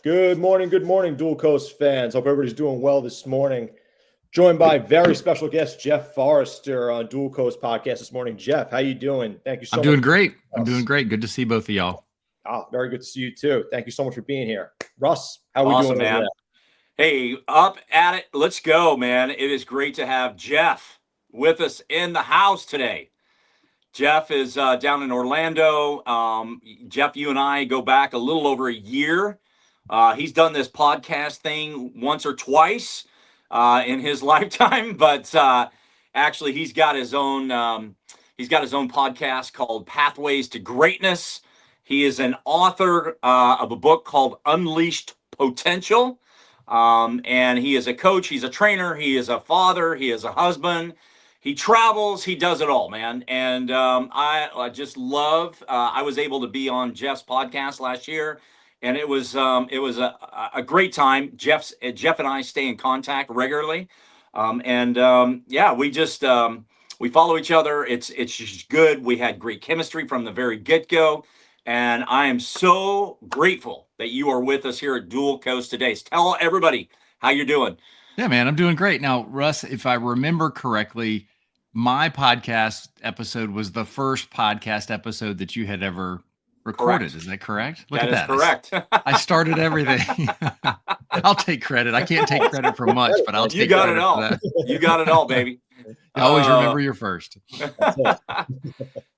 Good morning, Dual Coast fans. Hope everybody's doing well this morning. Joined by very special guest Jeff Forrester on Dual Coast Podcast this morning. Jeff, how you doing? Thank you so much. I'm doing great. I'm doing great. Good to see both of y'all. Oh, very good to see you too. Thank you so much for being here. Russ, how are we Awesome, doing over man. there? Hey, up at it. Let's go, man. It is great to have Jeff with us in the house today. Jeff is down in Orlando. Jeff, you and I go back a little over a year. He's done this podcast thing once or twice in his lifetime, but actually, he's got his own podcast called Pathways to Greatness. He is an author of a book called Unleashed Potential. And he is a coach, he's a trainer, he is a father, he is a husband, he travels, he does it all, man. And I just love, I was able to be on Jeff's podcast last year, and it was a great time. Jeff and I stay in contact regularly. Yeah, we follow each other. It's just good. We had great chemistry from the very get-go. And I am so grateful that you are with us here at Dual Coast today. So tell everybody how you're doing. Yeah, man, I'm doing great. Now, Russ, if I remember correctly, my podcast episode was the first podcast episode that you had ever recorded. Correct. Is that correct? Look at that. Correct. I started everything. I'll take credit. I can't take credit for much, but I'll take credit for that. You got it all, baby. Always remember your first.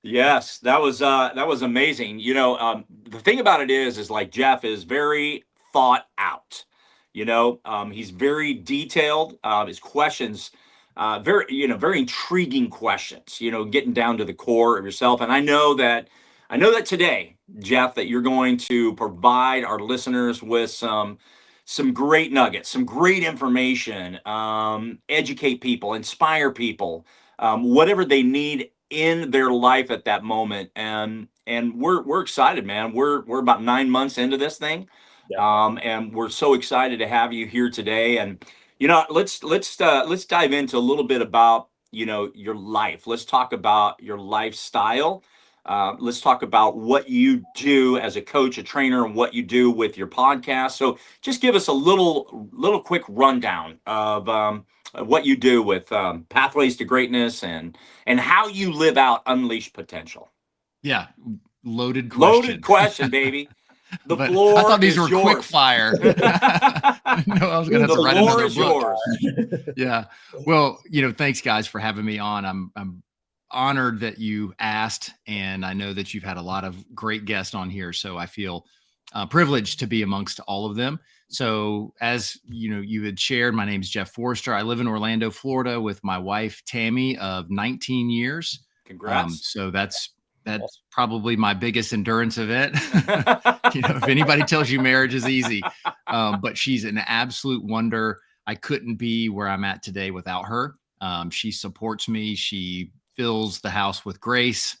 Yes, that was amazing. You know, the thing about it is like Jeff is very thought out. You know, he's very detailed. His questions, very intriguing questions. You know, getting down to the core of yourself. And I know that today, Jeff, that you're going to provide our listeners with some great nuggets, some great information, educate people, inspire people, whatever they need in their life at that moment. And we're excited, man. We're about 9 months into this thing. Yeah. And we're so excited to have you here today. And, you know, let's dive into a little bit about, you know, your life. Let's talk about your lifestyle. Let's talk about what you do as a coach, a trainer, and what you do with your podcast. So just give us a little quick rundown of what you do with Pathways to Greatness and how you live out unleashed potential. Yeah, loaded question, baby. The but floor I thought these were yours. quick fire. I was going to have to write another book. Yours. Yeah. Well, you know, thanks guys for having me on. I'm honored that you asked, and I know that you've had a lot of great guests on here, so I feel privileged to be amongst all of them. So as you know, you had shared, my name is Jeff Forrester. I live in Orlando, Florida with my wife, Tammy, of 19 years. Congrats. So that's probably my biggest endurance event. You know, if anybody tells you marriage is easy, but she's an absolute wonder. I couldn't be where I'm at today without her. She supports me. She fills the house with grace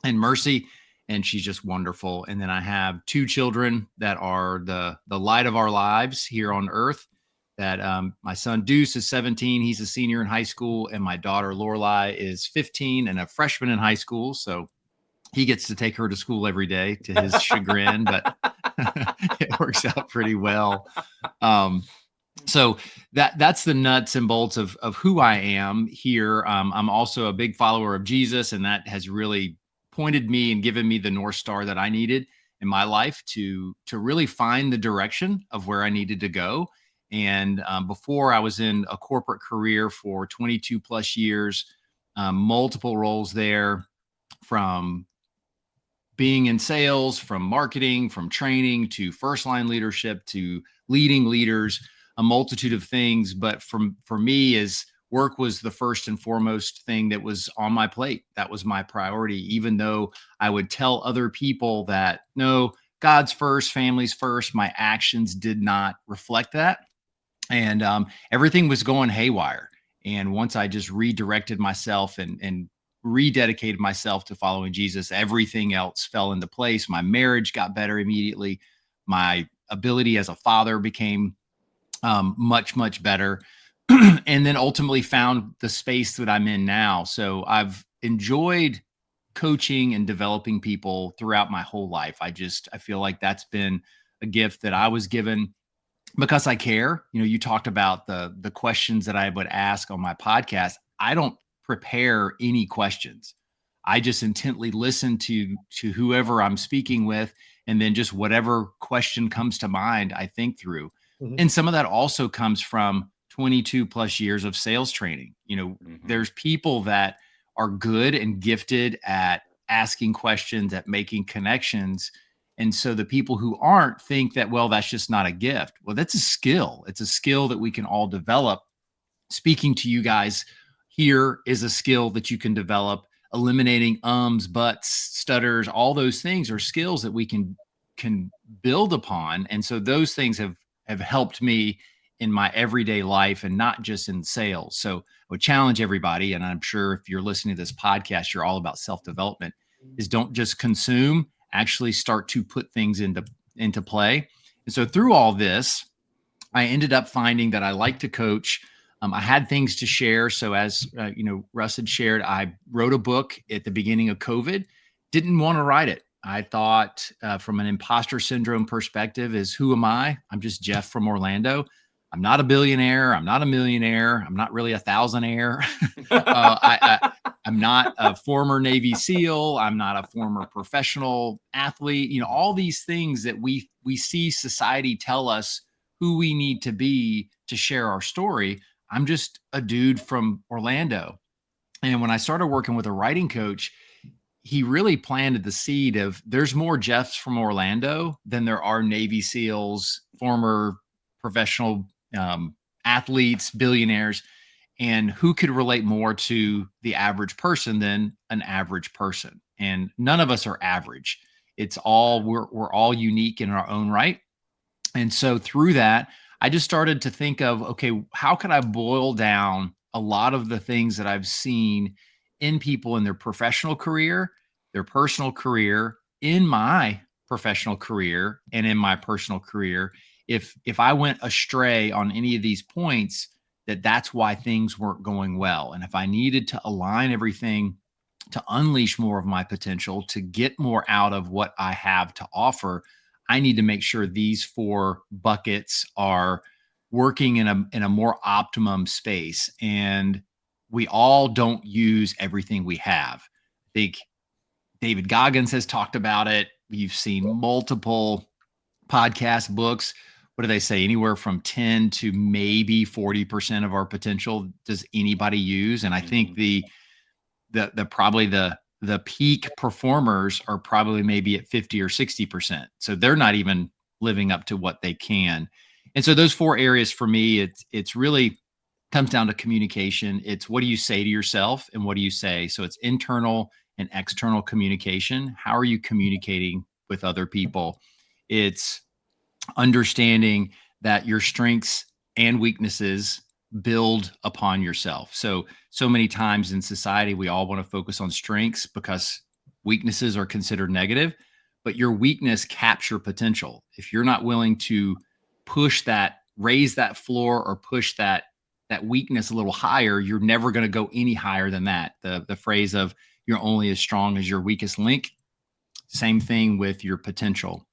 and mercy, and she's just wonderful. And then I have 2 children that are the light of our lives here on earth. That my son Deuce is 17. He's a senior in high school, and my daughter Lorelai is 15 and a freshman in high school. So he gets to take her to school every day to his chagrin, but it works out pretty well. So that's the nuts and bolts of who I am here. I'm also a big follower of Jesus, and that has really pointed me and given me the North Star that I needed in my life to really find the direction of where I needed to go. And before, I was in a corporate career for 22 plus years, multiple roles there, from being in sales, from marketing, from training to first line leadership to leading leaders, a multitude of things. But for me, as work was the first and foremost thing that was on my plate. That was my priority, even though I would tell other people that, no, God's first, family's first. My actions did not reflect that. And everything was going haywire. And once I just redirected myself and rededicated myself to following Jesus, everything else fell into place. My marriage got better immediately. My ability as a father became much, much better. And then ultimately found the space that I'm in now. So I've enjoyed coaching and developing people throughout my whole life. I feel like that's been a gift that I was given because I care. You talked about the questions that I would ask on my podcast. I don't prepare any questions. I just intently listen to whoever I'm speaking with, and then just whatever question comes to mind, I think through. Mhm. And some of that also comes from 22 plus years of sales training. There's people that are good and gifted at asking questions, at making connections. And so the people who aren't think that, well, that's just not a gift. Well, that's a skill. It's a skill that we can all develop. Speaking to you guys here is a skill that you can develop. Eliminating ums, buts, stutters, all those things are skills that we can build upon. And so those things have helped me in my everyday life and not just in sales. So I would challenge everybody, and I'm sure if you're listening to this podcast, you're all about self-development, is don't just consume, actually start to put things into play. And so through all this, I ended up finding that I like to coach. I had things to share. So as Russ had shared, I wrote a book at the beginning of COVID. Didn't want to write it. I thought from an imposter syndrome perspective is, who am I? I'm just Jeff from Orlando. I'm not a billionaire. I'm not a millionaire. I'm not really a thousandaire. I'm not a former Navy SEAL. I'm not a former professional athlete. All these things that we see society tell us who we need to be to share our story. I'm just a dude from Orlando. And when I started working with a writing coach, he really planted the seed of, there's more Jeffs from Orlando than there are Navy SEALs, former professional athletes, billionaires, and who could relate more to the average person than an average person. And none of us are average. It's all, we're all unique in our own right. And so through that, I just started to think of, okay, how can I boil down a lot of the things that I've seen in people in their professional career, their personal career, in my professional career, and in my personal career. If I went astray on any of these points, that's why things weren't going well. And if I needed to align everything to unleash more of my potential, to get more out of what I have to offer, I need to make sure these 4 buckets are working in a more optimum space. And we all don't use everything we have. I think David Goggins has talked about it. You've seen multiple podcasts, books. What do they say? Anywhere from 10 to maybe 40% of our potential does anybody use? And I think probably the peak performers are probably maybe at 50 or 60%. So they're not even living up to what they can. And so those 4 areas for me, it's really comes down to communication. It's, what do you say to yourself and what do you say? So it's internal and external communication. How are you communicating with other people? It's understanding that your strengths and weaknesses build upon yourself. So many times in society, we all want to focus on strengths because weaknesses are considered negative, but your weakness caps your potential. If you're not willing to push that, raise that floor, or push that weakness a little higher, you're never going to go any higher than that. The phrase of, you're only as strong as your weakest link. Same thing with your potential.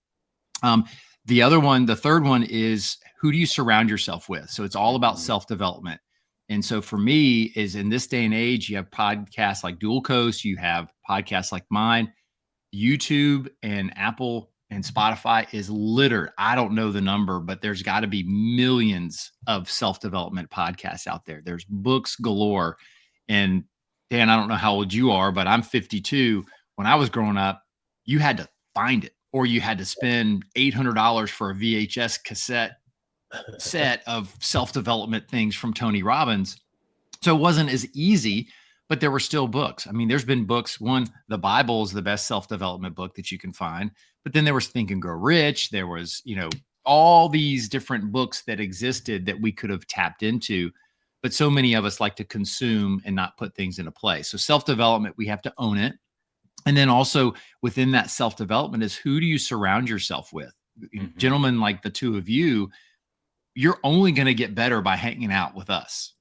The third one is, who do you surround yourself with? So it's all about self-development. And so for me, is in this day and age, you have podcasts like Dual Coast, you have podcasts like mine, YouTube and Apple and Spotify is littered. I don't know the number, but there's got to be millions of self-development podcasts out there. There's books galore. And Dan, I don't know how old you are, but I'm 52. When I was growing up, you had to find it, or you had to spend $800 for a VHS cassette set of self-development things from Tony Robbins. So it wasn't as easy, but there were still books. I mean, there's been books. One, the Bible is the best self-development book that you can find. But then there was Think and Grow Rich. There was, all these different books that existed that we could have tapped into. But so many of us like to consume and not put things into play. So self-development, we have to own it. And then also within that self-development is, who do you surround yourself with? Mm-hmm. Gentlemen like the two of you, you're only going to get better by hanging out with us,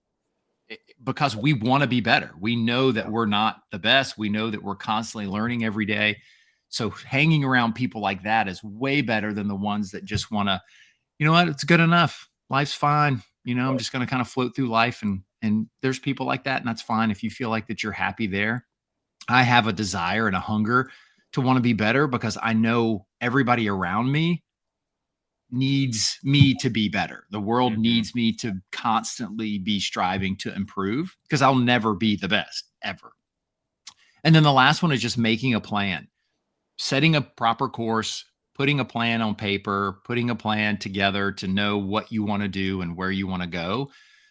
because we want to be better. We know that we're not the best. We know that we're constantly learning every day. So hanging around people like that is way better than the ones that just want to, you know what, it's good enough. Life's fine. You know, I'm just going to kind of float through life, and there's people like that, and that's fine if you feel like that you're happy there. I have a desire and a hunger to want to be better because I know everybody around me needs me to be better. The world needs me to constantly be striving to improve because I'll never be the best ever. And then the last one is just making a plan, setting a proper course, putting a plan on paper, putting a plan together to know what you want to do and where you want to go.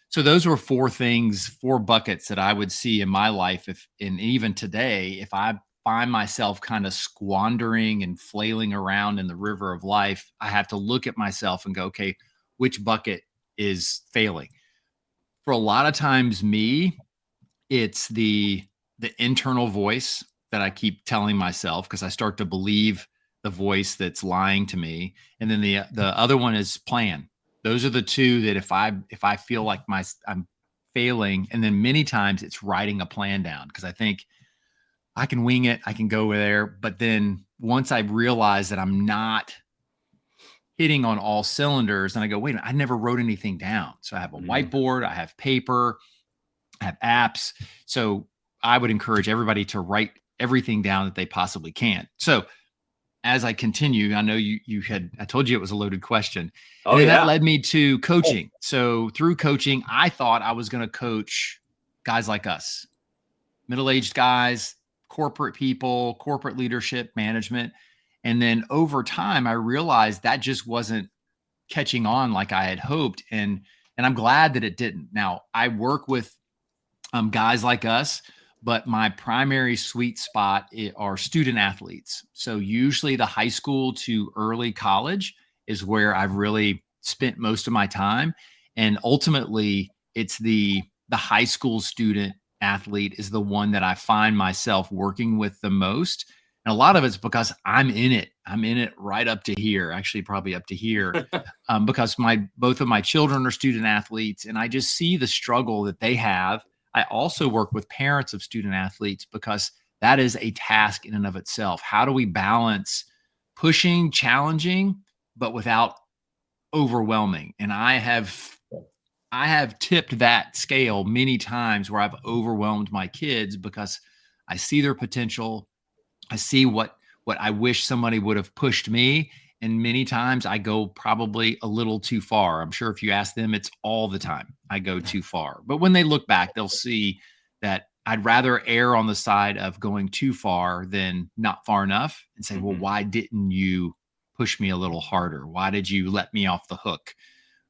So those were four things, four buckets that I would see in my life. If, and even today, if I find myself kind of squandering and flailing around in the river of life, I have to look at myself and go, okay, which bucket is failing? For a lot of times, it's the internal voice that I keep telling myself because I start to believe the voice that's lying to me. And then the other one is plan. Those are the two that if I feel like I'm failing, and then many times it's writing a plan down because I think I can wing it, I can go there. But then once I realize that I'm not hitting on all cylinders, and I go, wait a minute, I never wrote anything down. So I have a whiteboard, I have paper, I have apps. So I would encourage everybody to write everything down that they possibly can. So as I continue, I know I told you it was a loaded question. And then that led me to coaching. So through coaching, I thought I was going to coach guys like us, middle-aged guys, corporate people, corporate leadership, management. And then over time, I realized that just wasn't catching on like I had hoped. And I'm glad that it didn't. Now I work with guys like us, but my primary sweet spot are student athletes. So usually the high school to early college is where I've really spent most of my time. And ultimately it's the high school student athlete is the one that I find myself working with the most. And a lot of it's because I'm in it. I'm in it right up to here, actually probably up to here, because both of my children are student athletes, and I just see the struggle that they have. I also work with parents of student athletes because that is a task in and of itself. How do we balance pushing, challenging, but without overwhelming? And I have tipped that scale many times where I've overwhelmed my kids because I see their potential. I see what I wish somebody would have pushed me. And many times I go probably a little too far. I'm sure if you ask them, it's all the time I go too far. But when they look back, they'll see that I'd rather err on the side of going too far than not far enough and say, well, why didn't you push me a little harder? Why did you let me off the hook?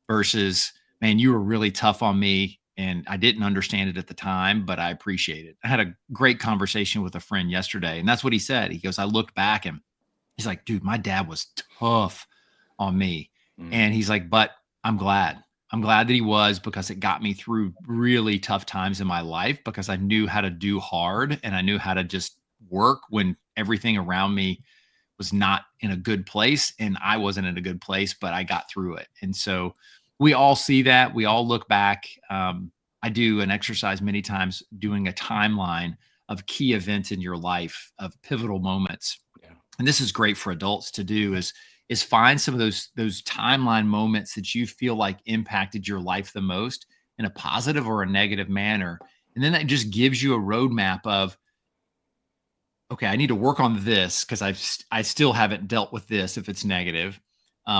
Versus, man, you were really tough on me and I didn't understand it at the time, but I appreciate it. I had a great conversation with a friend yesterday, and that's what he said. He goes, I looked back and he's like, dude, my dad was tough on me. And he's like, but I'm glad. I'm glad that he was, because it got me through really tough times in my life because I knew how to do hard and I knew how to just work when everything around me was not in a good place and I wasn't in a good place, but I got through it. And so we all see that. We all look back. I do an exercise many times doing a timeline of key events in your life, of pivotal moments. And this is great for adults to do is find some of those timeline moments that you feel like impacted your life the most in a positive or a negative manner. And then that just gives you a roadmap of, okay, I need to work on this because I still haven't dealt with this if it's negative.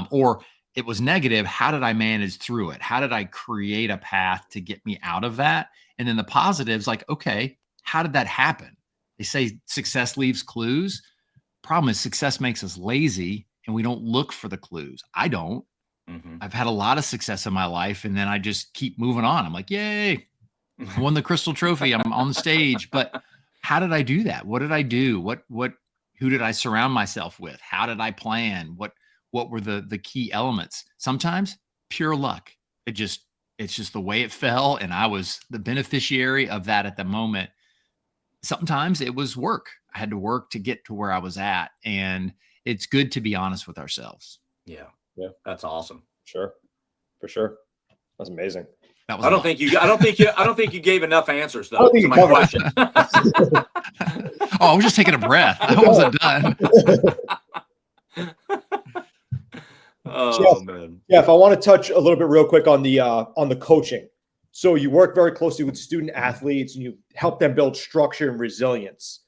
Or it was negative. How did I manage through it? How did I create a path to get me out of that? And then the positives, like, okay, how did that happen? They say success leaves clues. Problem is success makes us lazy and we don't look for the clues. I don't. I've had a lot of success in my life and then I just keep moving on. I'm like, yay, I won the Crystal Trophy. I'm on the stage. But how did I do that? What did I do? Who did I surround myself with? How did I plan? What were the key elements? Sometimes pure luck. It's just the way it fell. And I was the beneficiary of that at the moment. Sometimes it was work. I had to work to get to where I was at. And it's good to be honest with ourselves. Yeah. That's awesome. Sure. For sure. That's amazing. That was I a don't lot. think you. I don't think you gave enough answers I don't though think to you my covered question. Oh, I was just taking a breath. I wasn't done. Oh man. Jeff, I want to touch a little bit real quick on the coaching. So you work very closely with student athletes and you help them build structure and resilience.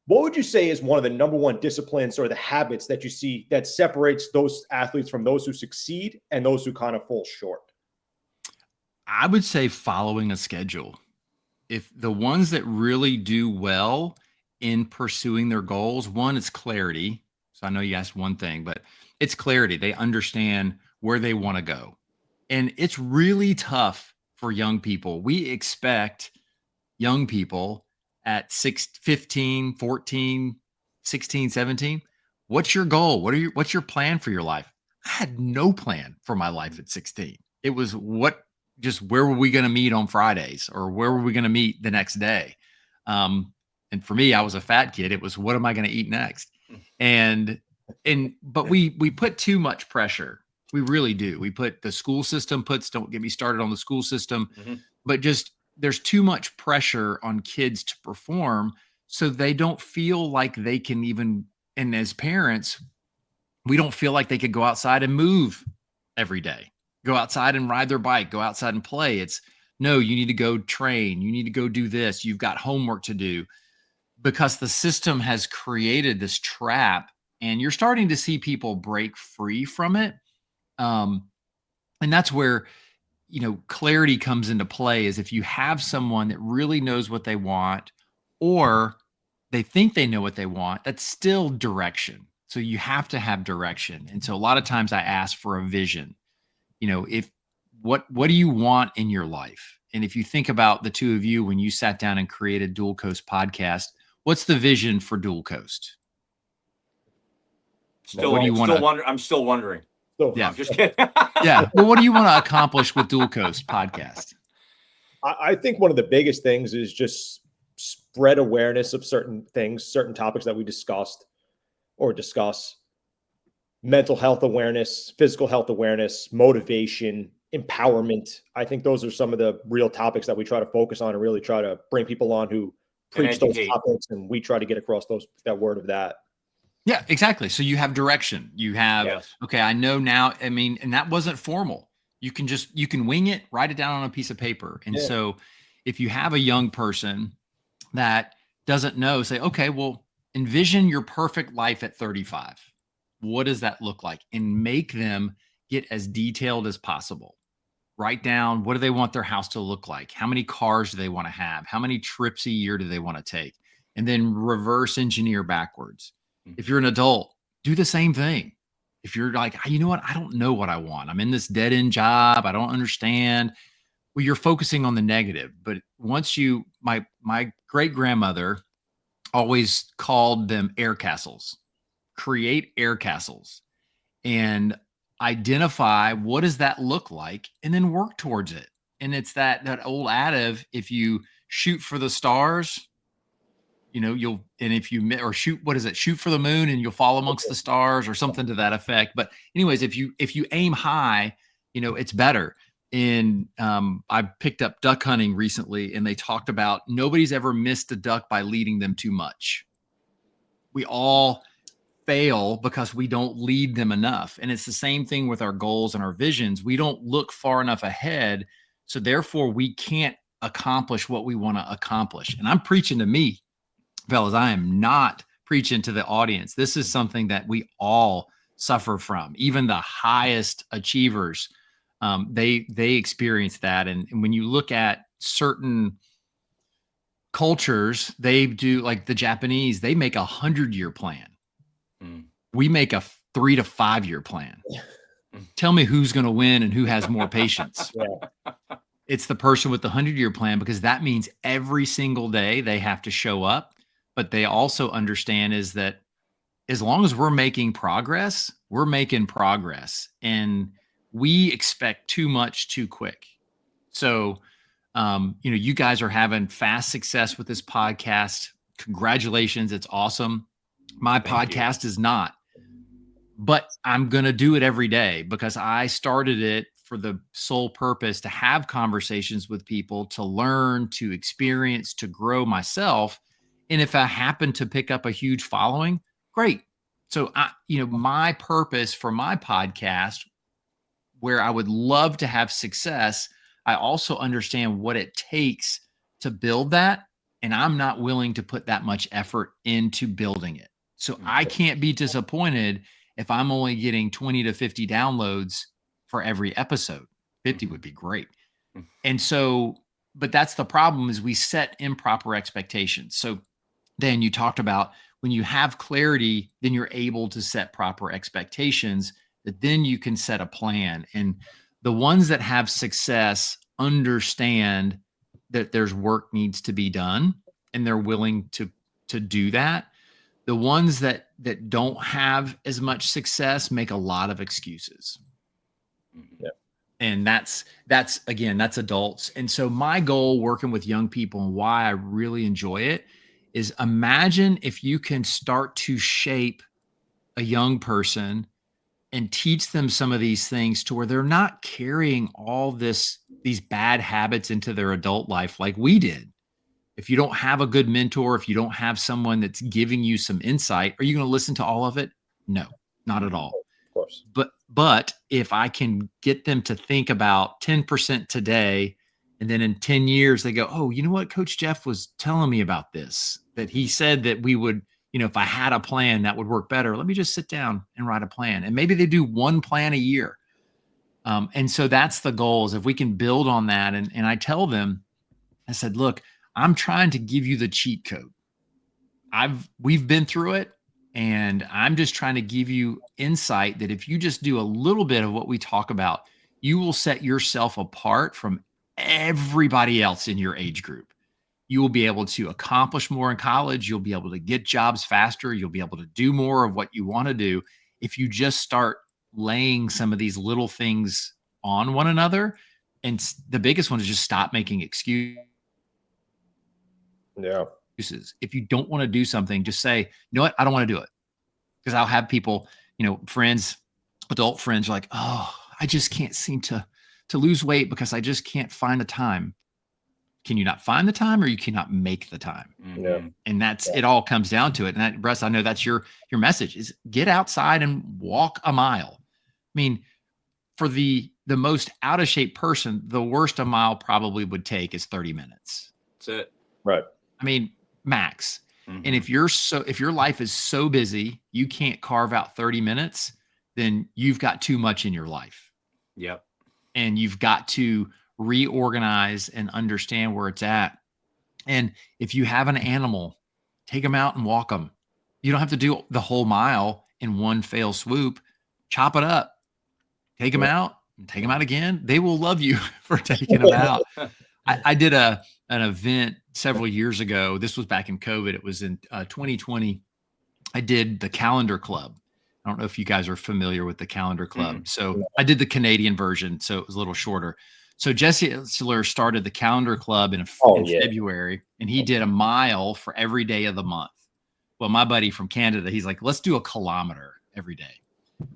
What would you say is one of the number one disciplines or the habits that you see that separates those athletes from those who succeed and those who kind of fall short? I would say following a schedule. If the ones that really do well in pursuing their goals, one is clarity. So I know you asked one thing, but it's clarity. They understand where they want to go. And it's really tough for young people. We expect young people at 15, 14, 16, 17. What's your goal? What's your plan for your life? I had no plan for my life at 16. It was where were we going to meet on Fridays or where were we going to meet the next day? And for me, I was a fat kid. It was, what am I going to eat next? But we put too much pressure. We really do. We put the school system don't get me started on the school system, but just there's too much pressure on kids to perform. So they don't feel like they can even, and as parents, we don't feel like they could go outside and move every day, go outside and ride their bike, go outside and play. It's no, you need to go train. You need to go do this. You've got homework to do, because the system has created this trap and you're starting to see people break free from it. And that's where, clarity comes into play, is if you have someone that really knows what they want, or they think they know what they want, that's still direction. So you have to have direction. And so a lot of times I ask for a vision. If what do you want in your life? And if you think about the two of you, when you sat down and created Dual Coast podcast, what's the vision for Dual Coast? What do you want to? I'm still wondering. Yeah, I'm just kidding. Yeah. Well, what do you want to accomplish with Dual Coast podcast? I think one of the biggest things is just spread awareness of certain things, certain topics that we discuss. Mental health awareness, physical health awareness, motivation, empowerment. I think those are some of the real topics that we try to focus on and really try to bring people on who preach those topics, and we try to get across that word of that. Yeah, exactly. So you have direction. You have, okay, I know now. I mean, and that wasn't formal. You can wing it, write it down on a piece of paper. And so if you have a young person that doesn't know, say, okay, well, envision your perfect life at 35. What does that look like? And make them get as detailed as possible. Write down, what do they want their house to look like? How many cars do they want to have? How many trips a year do they want to take? And then reverse engineer backwards. If you're an adult, do the same thing. If you're like, you know what? I don't know what I want. I'm in this dead end job. I don't understand. Well, you're focusing on the negative. But once my great grandmother always called them air castles. Create air castles and identify what does that look like, and then work towards it. And it's that old adage, if you shoot for the stars, shoot for the moon and you'll fall amongst the stars, or something to that effect. But anyways, if you aim high, it's better. And I picked up duck hunting recently, and they talked about nobody's ever missed a duck by leading them too much. We all fail because we don't lead them enough. And it's the same thing with our goals and our visions. We don't look far enough ahead. So therefore we can't accomplish what we want to accomplish. And I'm preaching to me, fellas. I am not preaching to the audience. This is something that we all suffer from. Even the highest achievers, they experience that. And when you look at certain cultures, they do, like the Japanese, they make 100-year plan. We make a 3 to 5 year plan. Tell me who's going to win and who has more patience. It's the person with the 100-year plan, because that means every single day they have to show up. But they also understand is that as long as we're making progress, we're making progress, and we expect too much too quick. So, you guys are having fast success with this podcast. Congratulations. It's awesome. My podcast is not, but I'm going to do it every day because I started it for the sole purpose to have conversations with people, to learn, to experience, to grow myself. And if I happen to pick up a huge following, great. So my purpose for my podcast, where I would love to have success, I also understand what it takes to build that. And I'm not willing to put that much effort into building it. So I can't be disappointed if I'm only getting 20 to 50 downloads for every episode. 50 would be great. And so, but that's the problem, is we set improper expectations. So then you talked about when you have clarity, then you're able to set proper expectations, that then you can set a plan. And the ones that have success understand that there's work needs to be done, and they're willing to do that. The ones that don't have as much success make a lot of excuses. Yeah. And that's again, that's adults. And so my goal working with young people, and why I really enjoy it, is imagine if you can start to shape a young person and teach them some of these things to where they're not carrying all these bad habits into their adult life like we did. If you don't have a good mentor, if you don't have someone that's giving you some insight, are you going to listen to all of it? No, not at all. Of course. But if I can get them to think about 10% today, and then in 10 years they go, oh, you know what? Coach Jeff was telling me about this, that he said that we would, if I had a plan that would work better, let me just sit down and write a plan. And maybe they do one plan a year. And so that's the goal, is if we can build on that. And I tell them, I said, look, I'm trying to give you the cheat code. We've been through it, and I'm just trying to give you insight that if you just do a little bit of what we talk about, you will set yourself apart from everybody else in your age group. You will be able to accomplish more in college. You'll be able to get jobs faster. You'll be able to do more of what you want to do if you just start laying some of these little things on one another. And the biggest one is just stop making excuses. Yeah. If you don't want to do something, just say, you know what? I don't want to do it. Because I'll have people, friends, adult friends, are like, oh, I just can't seem to lose weight because I just can't find the time. Can you not find the time, or you cannot make the time? Yeah. And it all comes down to it. And Russ, I know that's your message, is get outside and walk a mile. I mean, for the most out of shape person, the worst a mile probably would take is 30 minutes. That's it. Right. I mean, max. And if your life is so busy, you can't carve out 30 minutes, then you've got too much in your life. Yep. And you've got to reorganize and understand where it's at. And if you have an animal, take them out and walk them. You don't have to do the whole mile in one fell swoop. Chop it up, take them out, and take them out again. They will love you for taking them out. I did an event several years ago. This was back in COVID. It was in 2020. I did the Calendar Club. I don't know if you guys are familiar with the Calendar Club. So I did the Canadian version, so it was a little shorter. So Jesse Itzler started the Calendar Club in February, and he did a mile for every day of the month. Well, my buddy from Canada, he's like, let's do a kilometer every day.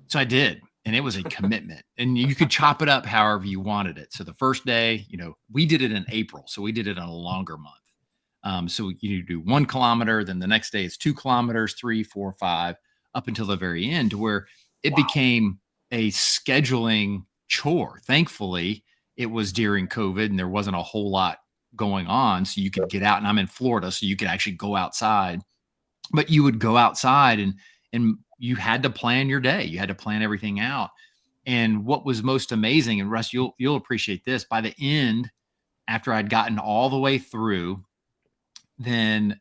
So I did. And it was a commitment, and you could chop it up however you wanted it. So the first day, we did it in April, so we did it in a longer month. So you do 1 kilometer, then the next day it's 2 kilometers, 3, 4, 5, up until the very end, to where it became a scheduling chore. Thankfully, it was during COVID and there wasn't a whole lot going on, so you could get out. And I'm in Florida, so you could actually go outside. But you would go outside and you had to plan your day. You had to plan everything out. And what was most amazing, and Russ, you'll appreciate this, by the end, after I'd gotten all the way through, then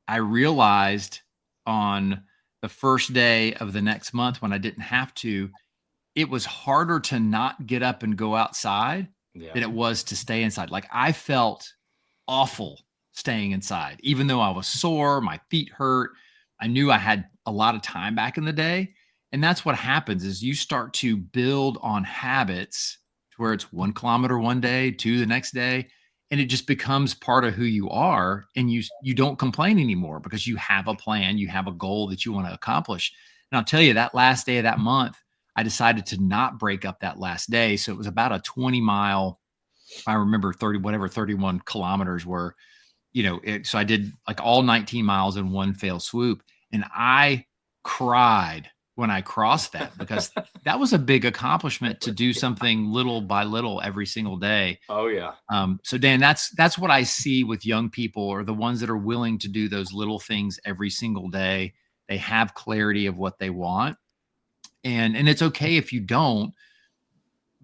I realized on the first day of the next month, when I didn't have to, it was harder to not get up and go outside than it was to stay inside. Like, I felt awful staying inside, even though I was sore, my feet hurt. I knew I had a lot of time back in the day. And that's what happens, is you start to build on habits to where it's 1 kilometer one day, 2 the next day, and it just becomes part of who you are. And you don't complain anymore because you have a plan, you have a goal that you want to accomplish. And I'll tell you, that last day of that month, I decided to not break up that last day. So it was about a 20-mile, I remember 31 kilometers were, so I did like all 19 miles in one fell swoop. And I cried when I crossed that, because that was a big accomplishment to do something little by little every single day. Oh yeah. So Dan, that's what I see with young people, or the ones that are willing to do those little things every single day. They have clarity of what they want. And it's okay if you don't,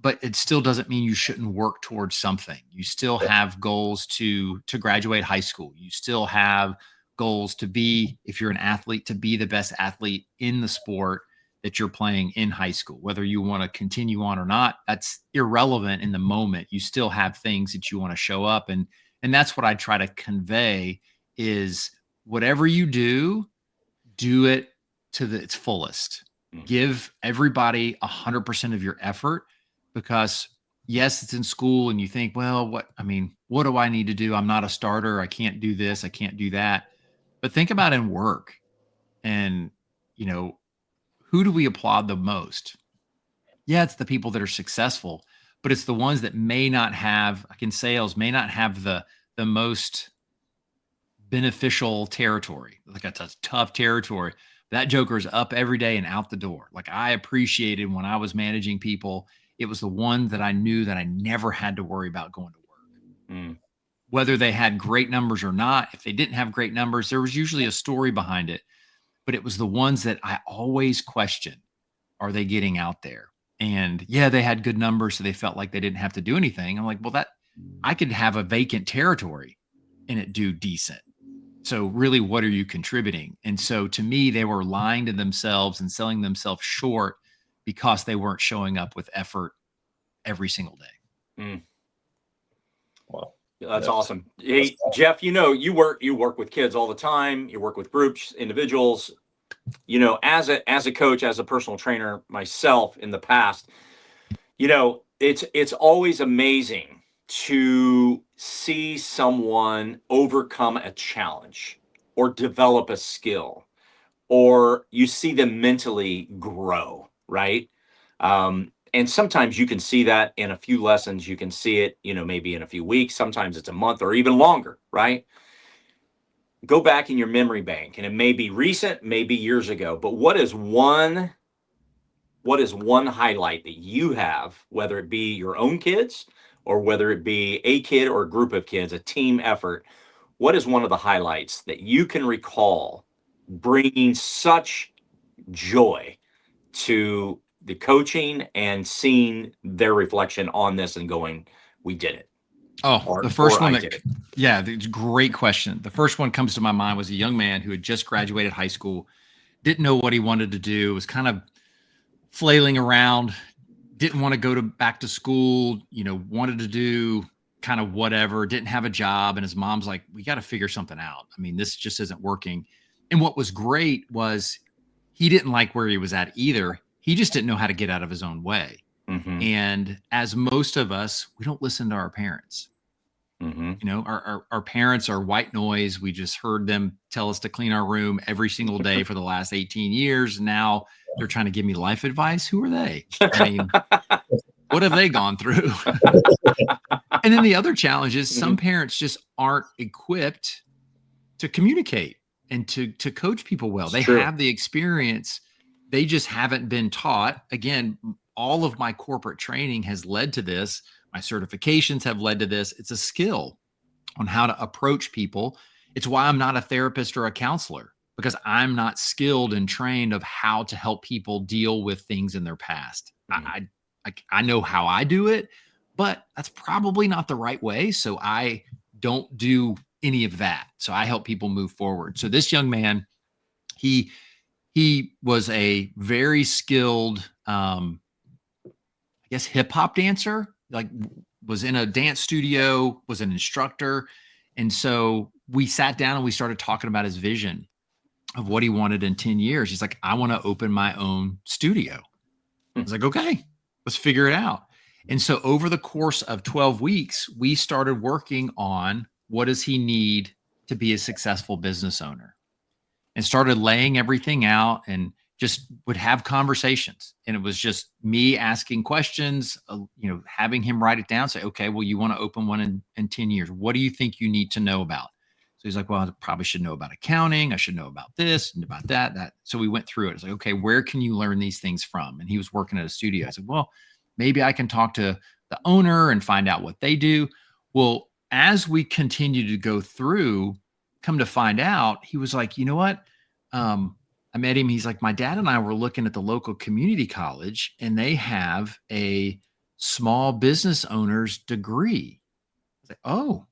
but it still doesn't mean you shouldn't work towards something. You still have goals to graduate high school. You still have goals to be, if you're an athlete, to be the best athlete in the sport that you're playing in high school. Whether you want to continue on or not, that's irrelevant in the moment. You still have things that you want to show up. And that's what I try to convey is, whatever you do it to its fullest. Give everybody 100% of your effort, because yes, it's in school and you think, well, what do I need to do? I'm not a starter. I can't do this. I can't do that. But think about in work, and, who do we applaud the most? Yeah, it's the people that are successful, but it's the ones that may not have, like in sales, may not have the most beneficial territory. Like, that's a tough territory. That joker is up every day and out the door. Like, I appreciated when I was managing people, it was the one that I knew that I never had to worry about going to work. Whether they had great numbers or not. If they didn't have great numbers, there was usually a story behind it, but it was the ones that I always questioned. Are they getting out there? And yeah, they had good numbers, so they felt like they didn't have to do anything. I'm like, well, I could have a vacant territory and it do decent. So really, what are you contributing? And so to me, they were lying to themselves and selling themselves short because they weren't showing up with effort every single day. Wow. That's awesome. Hey, Jeff, you work with kids all the time. You work with groups, individuals. As a coach, as a personal trainer myself in the past, it's always amazing to see someone overcome a challenge or develop a skill, or you see them mentally grow, right? And sometimes you can see that in a few lessons. You can see it, maybe in a few weeks. Sometimes it's a month or even longer, right? Go back in your memory bank, and it may be recent, maybe years ago, but what is one highlight that you have, whether it be your own kids or whether it be a kid or a group of kids, a team effort? What is one of the highlights that you can recall bringing such joy to the coaching and seeing their reflection on this and going, we did it? The first one it's a great question. The first one comes to my mind was a young man who had just graduated high school, didn't know what he wanted to do, was kind of flailing around, didn't want to go back to school, wanted to do kind of whatever, didn't have a job. And his mom's like, we got to figure something out. This just isn't working. And what was great was he didn't like where he was at either. He just didn't know how to get out of his own way. And as most of us, we don't listen to our parents. Our parents are white noise. We just heard them tell us to clean our room every single day for the last 18 years. Now they're trying to give me life advice. Who are they? What have they gone through? And then the other challenge is some parents just aren't equipped to communicate and to coach people well. They have the experience. They just haven't been taught. Again, all of my corporate training has led to this. My certifications have led to this. It's a skill on how to approach people. It's why I'm not a therapist or a counselor, because I'm not skilled and trained of how to help people deal with things in their past. I know how I do it, but that's probably not the right way. So I don't do any of that. So I help people move forward. So this young man, he was a very skilled, hip hop dancer, like was in a dance studio, was an instructor. And so we sat down and we started talking about his vision of what he wanted in 10 years. He's like, I want to open my own studio. I was like, okay, let's figure it out. And so over the course of 12 weeks, we started working on what does he need to be a successful business owner, and started laying everything out and just would have conversations. And it was just me asking questions, having him write it down, say, okay, well, you want to open one in 10 years. What do you think you need to know about? So he's like, well, I probably should know about accounting. I should know about this and about that. So we went through it. It's like, okay, where can you learn these things from? And he was working at a studio. I said, well, maybe I can talk to the owner and find out what they do. Well, as we continue to go through, come to find out, he was like, you know what? I met him. He's like, my dad and I were looking at the local community college, and they have a small business owner's degree. I was like, oh,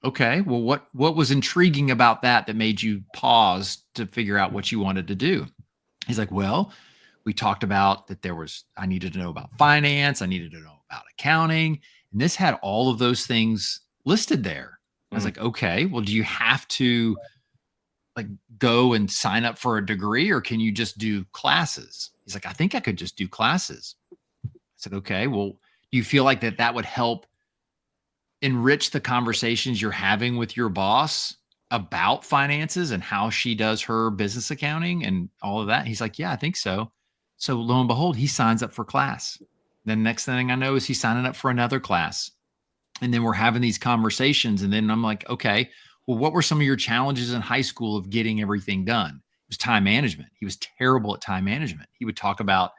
okay. Well, what was intriguing about that made you pause to figure out what you wanted to do? He's like, well, we talked about that I needed to know about finance. I needed to know about accounting. And this had all of those things listed there. I was like, okay, well, do you have to go and sign up for a degree, or can you just do classes? He's like, I think I could just do classes. I said, okay, well, do you feel like that would help enrich the conversations you're having with your boss about finances and how she does her business accounting and all of that? He's like, yeah, I think so. So lo and behold, he signs up for class. Then next thing I know is he's signing up for another class. And then we're having these conversations. And then I'm like, okay, well, what were some of your challenges in high school of getting everything done? It was time management. He was terrible at time management. He would talk about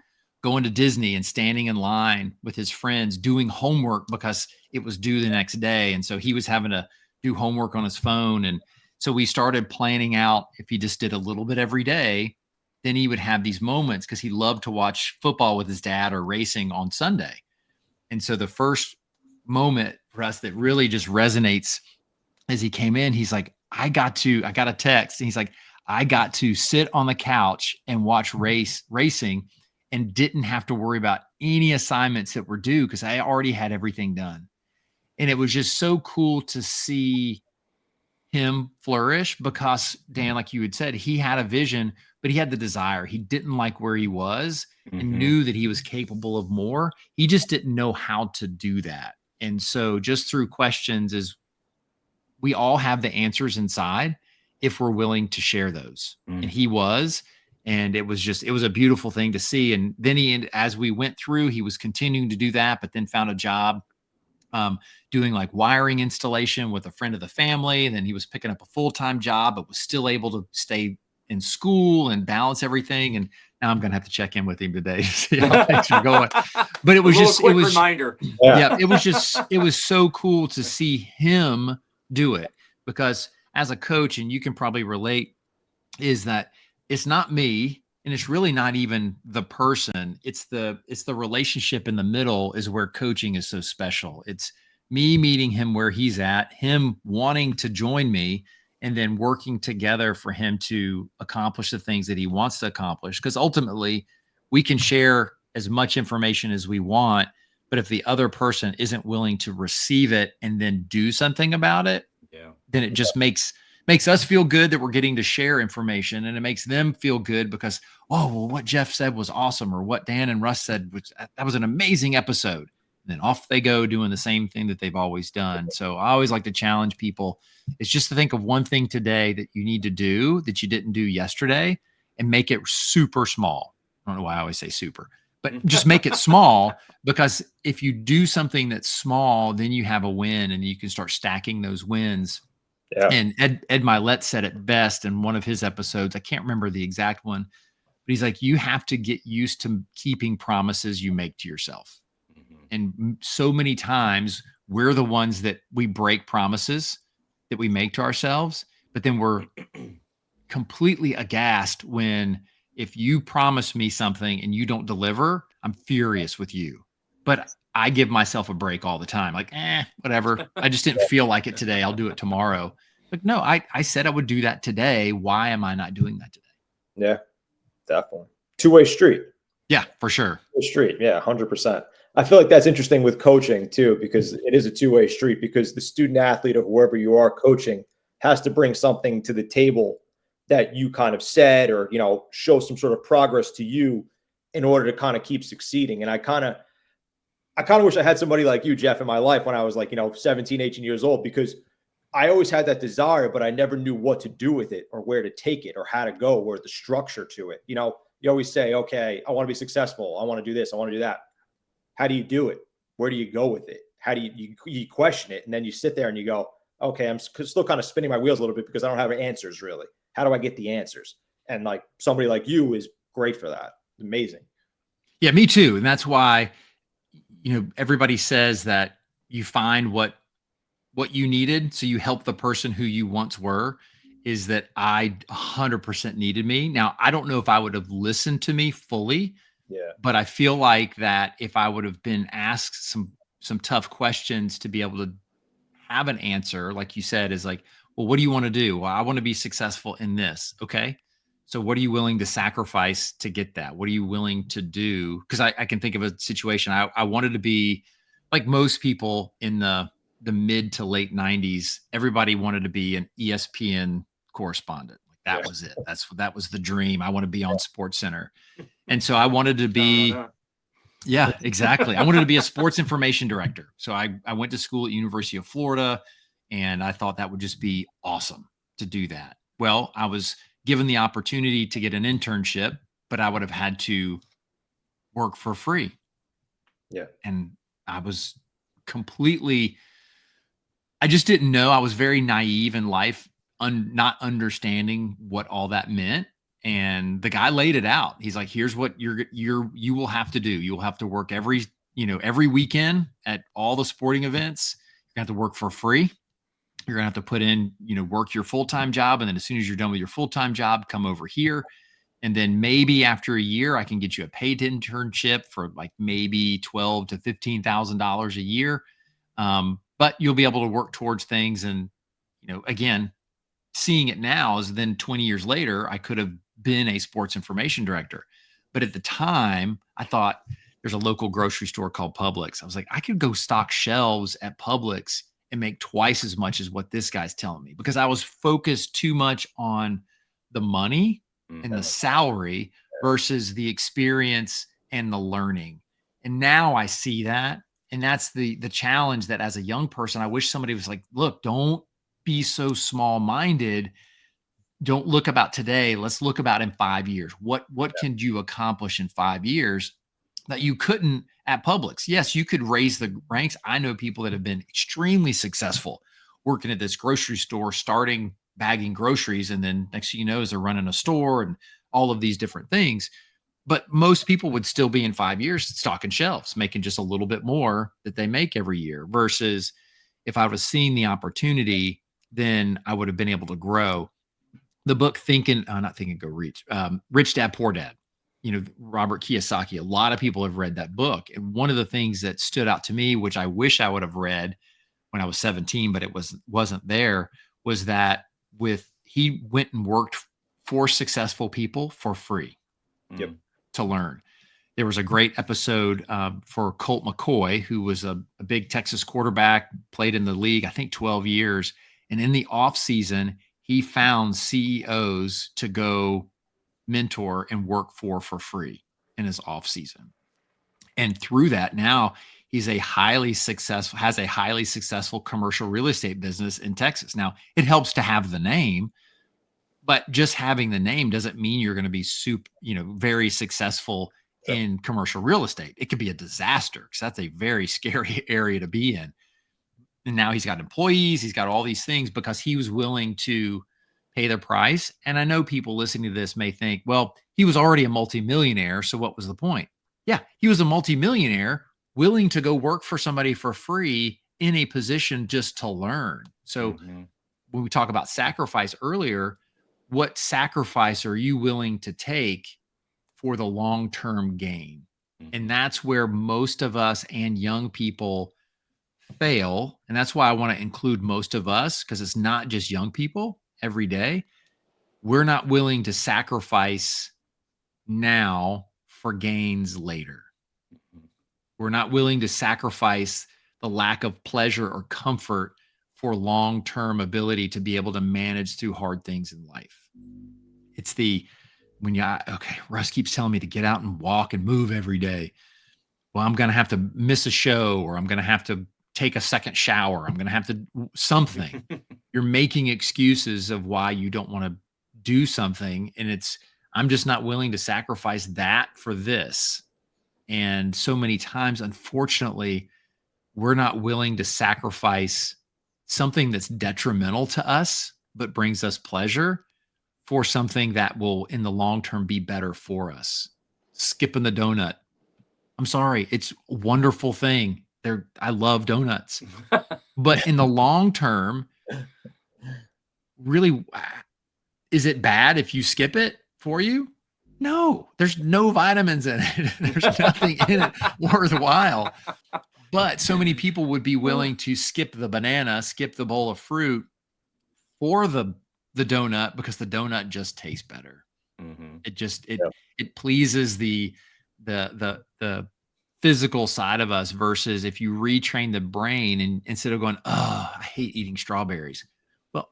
going to Disney and standing in line with his friends, doing homework because it was due the next day. And so he was having to do homework on his phone. And so we started planning out, if he just did a little bit every day, then he would have these moments, because he loved to watch football with his dad or racing on Sunday. And so the first moment for us that really just resonates, as he came in, he's like, I got a text. And he's like, I got to sit on the couch and watch racing and didn't have to worry about any assignments that were due because I already had everything done. And it was just so cool to see him flourish because, Dan, like you had said, he had a vision, but he had the desire. He didn't like where he was and knew that he was capable of more. He just didn't know how to do that. And so just through questions, is we all have the answers inside if we're willing to share those. And he was, and it was a beautiful thing to see. And then as we went through, he was continuing to do that, but then found a job doing like wiring installation with a friend of the family. And then he was picking up a full-time job, but was still able to stay in school and balance everything. And now I'm going to have to check in with him today to see how things are going. But it was reminder. Yeah, it was so cool to see him do it, because as a coach, and you can probably relate, is that it's not me, and it's really not even the person. It's the relationship in the middle is where coaching is so special. It's me meeting him where he's at, him wanting to join me, and then working together for him to accomplish the things that he wants to accomplish. Because ultimately, we can share as much information as we want, but if the other person isn't willing to receive it and then do something about it, then it just makes us feel good that we're getting to share information, and it makes them feel good because, oh, well, what Jeff said was awesome, or what Dan and Russ said, that was an amazing episode. And then off they go doing the same thing that they've always done. So I always like to challenge people. It's just to think of one thing today that you need to do that you didn't do yesterday and make it super small. I don't know why I always say super, but just make it small, because if you do something that's small, then you have a win and you can start stacking those wins. Yeah. And Ed Milet said it best in one of his episodes. I can't remember the exact one, but he's like, you have to get used to keeping promises you make to yourself. And so many times we're the ones that we break promises that we make to ourselves, but then we're completely aghast when, if you promise me something and you don't deliver, I'm furious with you. But I give myself a break all the time. Like, whatever. I just didn't feel like it today. I'll do it tomorrow. But no, I said I would do that today. Why am I not doing that today? Yeah, definitely. Two-way street. Yeah, for sure. Two-way street. Yeah, 100%. I feel like that's interesting with coaching too, because it is a two-way street, because the student athlete or whoever you are coaching has to bring something to the table that you kind of said, or, show some sort of progress to you in order to kind of keep succeeding. And I kind of wish I had somebody like you, Jeff, in my life when I was like, 17, 18 years old, because I always had that desire, but I never knew what to do with it or where to take it or how to go or the structure to it. You always say, okay, I want to be successful. I want to do this. I want to do that. How do you do it? Where do you go with it? How do you question it? And then you sit there and you go, okay, I'm still kind of spinning my wheels a little bit because I don't have answers really. How do I get the answers? And like somebody like you is great for that. Amazing. Yeah, me too. And that's why, everybody says that you find what you needed. So you help the person who you once were. Is that I 100% needed me. Now, I don't know if I would have listened to me fully, Yeah. but I feel like that if I would have been asked some tough questions to be able to have an answer, like you said, is like, well, what do you want to do? Well, I want to be successful in this. Okay. So what are you willing to sacrifice to get that? What are you willing to do? Because I can think of a situation. I wanted to be like most people in the mid to late 90s. Everybody wanted to be an ESPN correspondent. Like that was it. That was the dream. I want to be on Sports Center. And so I wanted to be, yeah, exactly. I wanted to be a sports information director. So I went to school at University of Florida, and I thought that would just be awesome to do that. Well, I was given the opportunity to get an internship, but I would have had to work for free. Yeah. And I was I just didn't know. I was very naive in life, not understanding what all that meant. And the guy laid it out. He's like, here's what you will have to do. You will have to work every weekend at all the sporting events. You have to work for free. You're gonna have to put in, work your full-time job. And then as soon as you're done with your full-time job, come over here. And then maybe after a year, I can get you a paid internship for like maybe $12,000 to $15,000 a year. But you'll be able to work towards things. And, again, seeing it now is then 20 years later, I could have been a sports information director. But at the time, I thought there's a local grocery store called Publix. I was like, I could go stock shelves at Publix and make twice as much as what this guy's telling me, because I was focused too much on the money and the salary versus the experience and the learning. And now I see that. And that's the challenge, that as a young person, I wish somebody was like, look, don't be so small-minded. Don't look about today. Let's look about in 5 years. What can you accomplish in 5 years that you couldn't at Publix? Yes, you could raise the ranks. I know people that have been extremely successful working at this grocery store, starting bagging groceries, and then next thing you know is they're running a store and all of these different things. But most people would still be in 5 years stocking shelves, making just a little bit more that they make every year. Versus if I was seeing the opportunity, then I would have been able to grow. The book not Think and Go Rich, Rich Dad Poor Dad, Robert Kiyosaki. A lot of people have read that book. And one of the things that stood out to me, which I wish I would have read when I was 17, but it wasn't there, was that he went and worked for successful people for free. Yep. To learn. There was a great episode for Colt McCoy, who was a big Texas quarterback, played in the league, I think 12 years. And in the off season, he found CEOs to go mentor and work for free in his off season. And through that, now has a highly successful commercial real estate business in Texas. Now, it helps to have the name, but just having the name doesn't mean you're going to be very successful in commercial real estate. It could be a disaster, because that's a very scary area to be in. And now he's got employees, he's got all these things because he was willing to pay the price. And I know people listening to this may think, well, he was already a multimillionaire, so what was the point? Yeah, he was a multimillionaire willing to go work for somebody for free in a position just to learn. So when we talk about sacrifice earlier, what sacrifice are you willing to take for the long-term gain? And that's where most of us and young people fail. And that's why I want to include most of us, because it's not just young people every day. We're not willing to sacrifice now for gains later. We're not willing to sacrifice the lack of pleasure or comfort for long-term ability to be able to manage through hard things in life. It's Russ keeps telling me to get out and walk and move every day. Well, I'm going to have to miss a show, or I'm going to have to take a second shower. I'm going to have to something. You're making excuses of why you don't want to do something. And I'm just not willing to sacrifice that for this. And so many times, unfortunately, we're not willing to sacrifice something that's detrimental to us, but brings us pleasure for something that will, in the long term, be better for us. Skipping the donut. I'm sorry. It's a wonderful thing. I love donuts. But in the long term, really, is it bad if you skip it for you? No, there's no vitamins in it. There's nothing in it worthwhile. But so many people would be willing to skip the banana, skip the bowl of fruit for the donut because the donut just tastes better. It just it pleases the physical side of us versus if you retrain the brain and instead of going, oh, I hate eating strawberries. Well,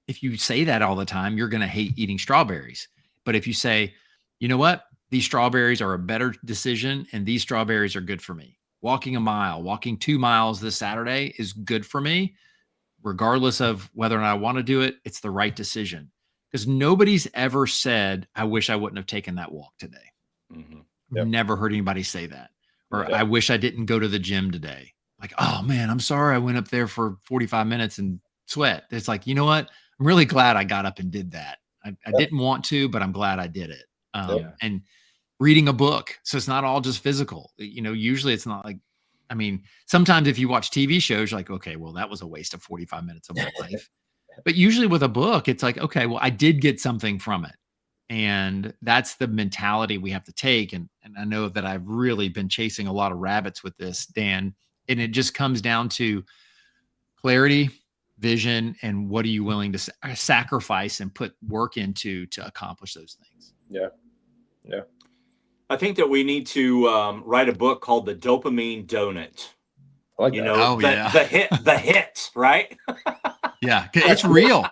if you say that all the time, you're going to hate eating strawberries. But if you say, you know what, these strawberries are a better decision and these strawberries are good for me. Walking a mile, walking 2 miles this Saturday is good for me, regardless of whether or not I want to do it. It's the right decision because nobody's ever said, I wish I wouldn't have taken that walk today. Never heard anybody say that. Or I wish I didn't go to the gym today. Like, oh man, I'm sorry I went up there for 45 minutes and sweat. It's like, you know what? I'm really glad I got up and did that. I didn't want to, but I'm glad I did it. And reading a book. So it's not all just physical. Usually it's not like, I mean, sometimes if you watch TV shows, you're like, okay, well, that was a waste of 45 minutes of my life. But usually with a book, it's like, okay, well, I did get something from it. And that's the mentality we have to take. And I know that I've really been chasing a lot of rabbits with this, Dan. And it just comes down to clarity, vision, and what are you willing to sacrifice and put work into to accomplish those things. Yeah. I think that we need to write a book called The Dopamine Donut. I like that. The hit, right? Yeah, it's real.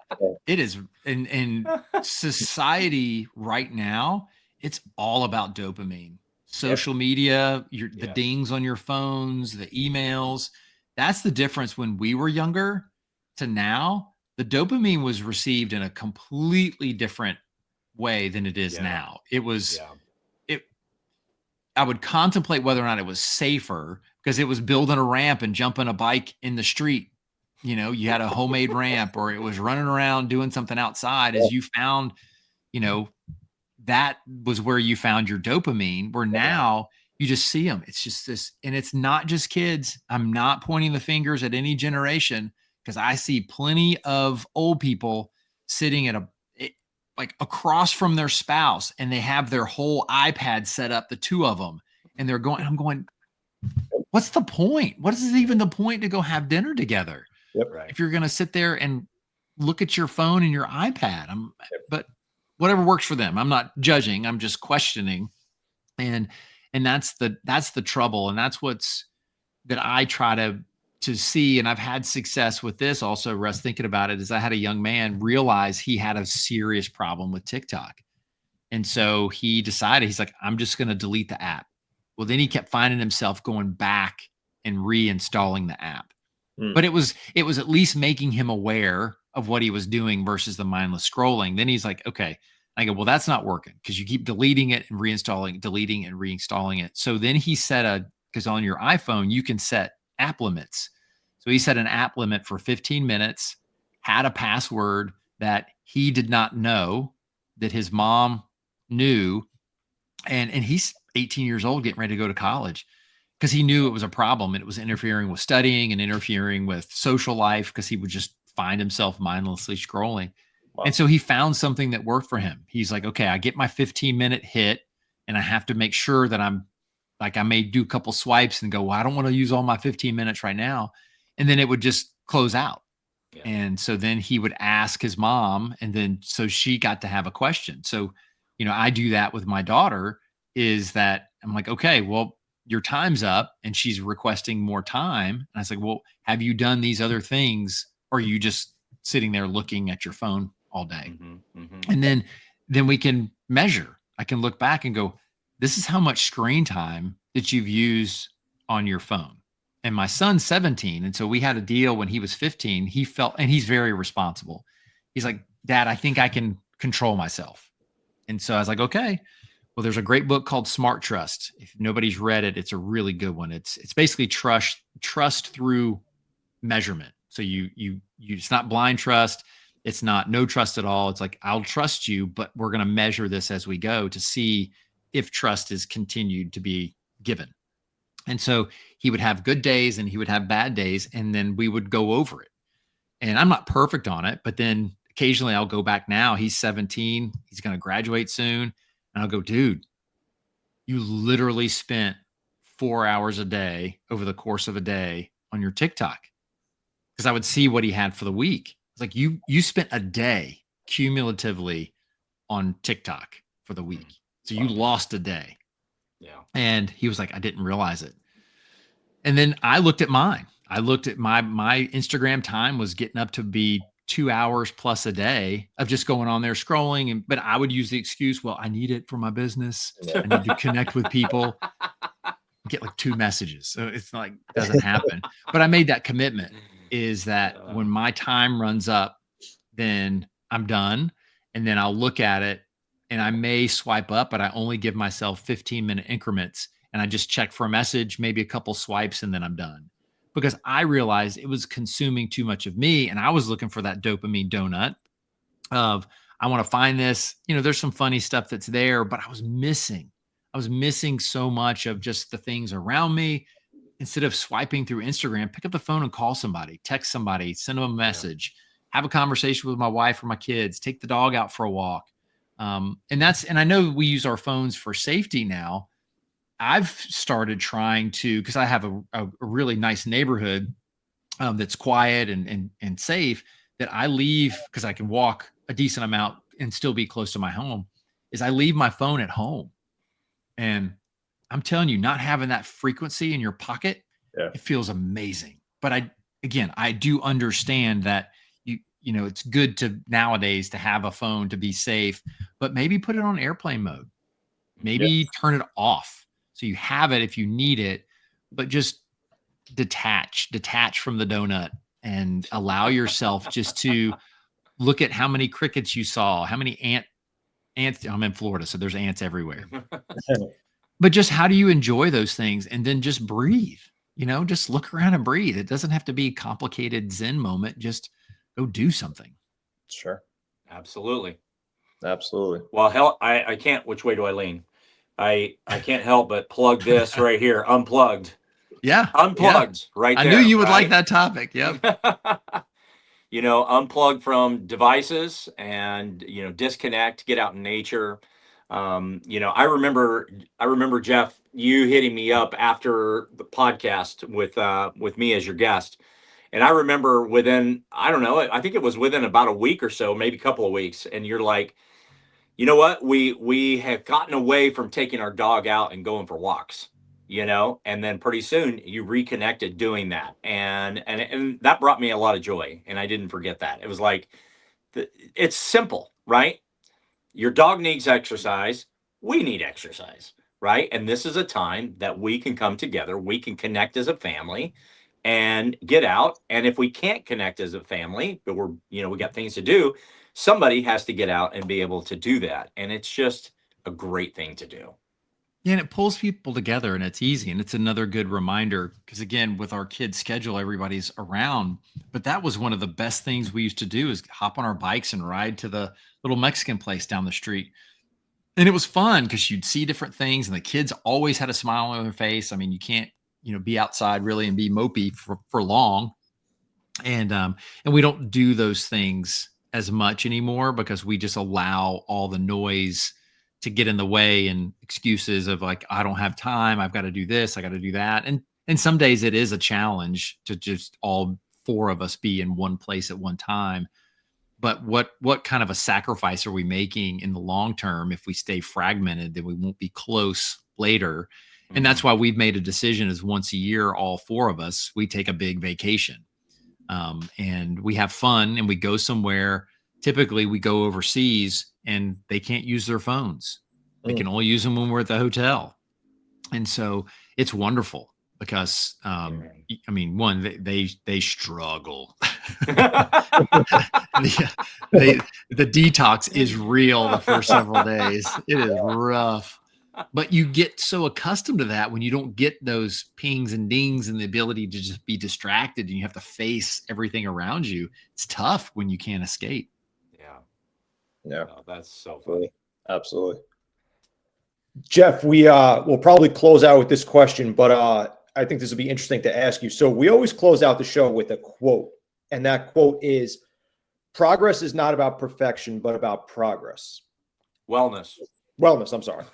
It is in society right now. It's all about dopamine. Social media, the dings on your phones, the emails. That's the difference when we were younger to now. The dopamine was received in a completely different way than it is now. It was. I would contemplate whether or not it was safer because it was building a ramp and jumping a bike in the street. You had a homemade ramp or it was running around doing something outside as you found, that was where you found your dopamine, where now you just see them. It's just this, and it's not just kids. I'm not pointing the fingers at any generation because I see plenty of old people sitting at like across from their spouse and they have their whole iPad set up, the two of them, and I'm going, what's the point? What is even the point to go have dinner together? Right. If you're going to sit there and look at your phone and your iPad, but whatever works for them. I'm not judging. I'm just questioning. And that's the trouble. And that's that I try to see. And I've had success with this also, Russ, thinking about it, is I had a young man realize he had a serious problem with TikTok. And so he decided, he's like, I'm just going to delete the app. Well, then he kept finding himself going back and reinstalling the app. But it was at least making him aware of what he was doing versus the mindless scrolling. Then he's like, okay. I go, well, that's not working because you keep deleting it and reinstalling, deleting and reinstalling it. So then he set because on your iPhone, you can set app limits. So he set an app limit for 15 minutes, had a password that he did not know that his mom knew. And he's 18 years old, getting ready to go to college. Because he knew it was a problem and it was interfering with studying and interfering with social life because he would just find himself mindlessly scrolling. Wow. And so he found something that worked for him. He's like, okay, I get my 15-minute hit and I have to make sure that I may do a couple swipes and go, well, I don't want to use all my 15 minutes right now. And then it would just close out. Yeah. And so then he would ask his mom, and then so she got to have a question. So, I do that with my daughter, is that I'm like, okay, well, your time's up, and she's requesting more time. And I was like, well, have you done these other things? Or are you just sitting there looking at your phone all day? And then we can measure. I can look back and go, this is how much screen time that you've used on your phone. And my son's 17. And so we had a deal when he was 15, he felt, and he's very responsible. He's like, Dad, I think I can control myself. And so I was like, okay, well, there's a great book called Smart Trust. If nobody's read it, it's a really good one. It's basically trust through measurement. So it's not blind trust. It's not no trust at all. It's like, I'll trust you, but we're going to measure this as we go to see if trust is continued to be given. And so he would have good days and he would have bad days. And then we would go over it. And I'm not perfect on it, but then occasionally I'll go back now. He's 17. He's going to graduate soon. And I'll go, dude, you literally spent 4 hours a day over the course of a day on your TikTok. Because I would see what he had for the week. It's like you spent a day cumulatively on TikTok for the week. So you lost a day. Yeah. And he was like, I didn't realize it. And then I looked at mine. I looked at my Instagram time was getting up to be 2 hours plus a day of just going on there scrolling. But I would use the excuse, well, I need it for my business. I need to connect with people. Get like 2 messages. So it's like, doesn't happen. But I made that commitment is that when my time runs up, then I'm done. And then I'll look at it and I may swipe up, but I only give myself 15-minute increments. And I just check for a message, maybe a couple swipes, and then I'm done. Because I realized it was consuming too much of me. And I was looking for that dopamine donut of, I want to find this, there's some funny stuff that's there, but I was missing so much of just the things around me. Instead of swiping through Instagram, pick up the phone and call somebody, text somebody, send them a message, have a conversation with my wife or my kids, take the dog out for a walk. And I know we use our phones for safety now. I've started trying to, because I have a really nice neighborhood that's quiet and safe, that I leave because I can walk a decent amount and still be close to my home, is I leave my phone at home. And I'm telling you, not having that frequency in your pocket, it feels amazing. But I do understand that it's good to nowadays to have a phone to be safe, but maybe put it on airplane mode, maybe turn it off. So you have it if you need it, but just detach from the donut and allow yourself just to look at how many crickets you saw, how many ants. I'm in Florida, so there's ants everywhere. But just how do you enjoy those things? And then just breathe, just look around and breathe. It doesn't have to be a complicated Zen moment. Just go do something. Sure. Absolutely. Well, hell, I can't. Which way do I lean? I can't help but plug this right here. Unplugged. Yeah. Unplugged right there. I knew you would like that topic. Yep. Unplug from devices and, disconnect, get out in nature. I remember Jeff, you hitting me up after the podcast with me as your guest. And I remember I don't know, I think it was within about a week or so, maybe a couple of weeks. And you're like, you know what? We have gotten away from taking our dog out and going for walks, and then pretty soon you reconnected doing that. And that brought me a lot of joy. And I didn't forget that. It was like, it's simple, right? Your dog needs exercise. We need exercise, right? And this is a time that we can come together. We can connect as a family and get out. And if we can't connect as a family, but we got things to do, somebody has to get out and be able to do that. And it's just a great thing to do. Yeah, and it pulls people together and it's easy. And it's another good reminder because, again, with our kids' schedule, everybody's around. But that was one of the best things we used to do is hop on our bikes and ride to the little Mexican place down the street. And it was fun because you'd see different things and the kids always had a smile on their face. I mean, you can't, be outside really and be mopey for long. And we don't do those things as much anymore because we just allow all the noise to get in the way and excuses of like, I don't have time. I've got to do this. I got to do that. And some days it is a challenge to just all 4 of us be in one place at one time. But what kind of a sacrifice are we making in the long term if we stay fragmented, then we won't be close later. And that's why we've made a decision is once a year, all 4 of us, we take a big vacation. And we have fun and we go somewhere. Typically we go overseas and they can't use their phones. They can only use them when we're at the hotel. And so it's wonderful. because I mean, one, they struggle. the detox is real the first several days. It is rough. But you get so accustomed to that when you don't get those pings and dings and the ability to just be distracted and you have to face everything around you. It's tough when you can't escape. Yeah. Oh, that's so funny. Absolutely. Jeff, we will probably close out with this question, but I think this will be interesting to ask you. So we always close out the show with a quote, and that quote is, "Progress is not about perfection, but about progress." Wellness. I'm sorry.